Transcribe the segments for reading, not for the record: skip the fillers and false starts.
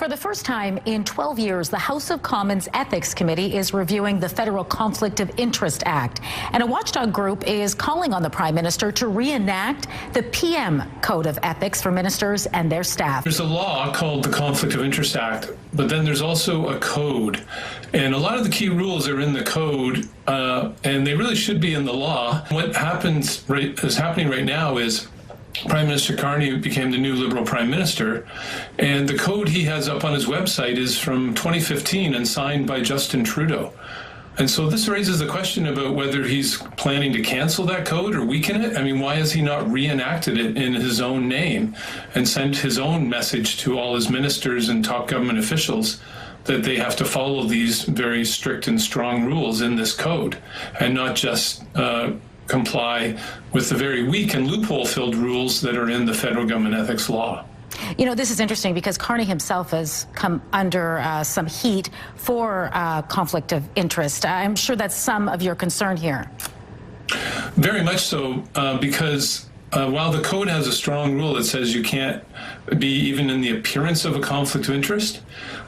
For the first time in 12 years, the House of Commons Ethics Committee is reviewing the Federal Conflict of Interest Act. And a watchdog group is calling on the Prime Minister to reenact the PM Code of Ethics for ministers and their staff. There's a law called the Conflict of Interest Act, but then there's also a code. And a lot of the key rules are in the code, and they really should be in the law. What is happening right now is Prime Minister Carney became the new Liberal Prime Minister, and the code he has up on his website is from 2015 and signed by Justin Trudeau. And so this raises the question about whether he's planning to cancel that code or weaken it. I mean, why has he not reenacted it in his own name and sent his own message to all his ministers and top government officials that they have to follow these very strict and strong rules in this code and not just comply with the very weak and loophole-filled rules that are in the federal government ethics law? You know, this is interesting because Carney himself has come under some heat for conflict of interest. I'm sure that's some of your concern here. Very much so, because while the code has a strong rule that says you can't be even in the appearance of a conflict of interest,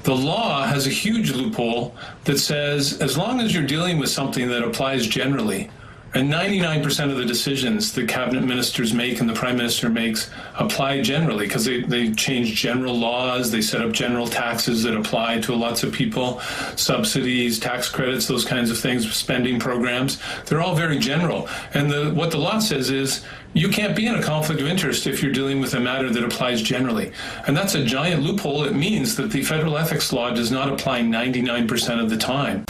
the law has a huge loophole that says as long as you're dealing with something that applies generally, and 99% of the decisions the cabinet ministers make and the prime minister makes apply generally because they change general laws, they set up general taxes that apply to lots of people, subsidies, tax credits, those kinds of things, spending programs. They're all very general. And what the law says is you can't be in a conflict of interest if you're dealing with a matter that applies generally. And that's a giant loophole. It means that the federal ethics law does not apply 99% of the time.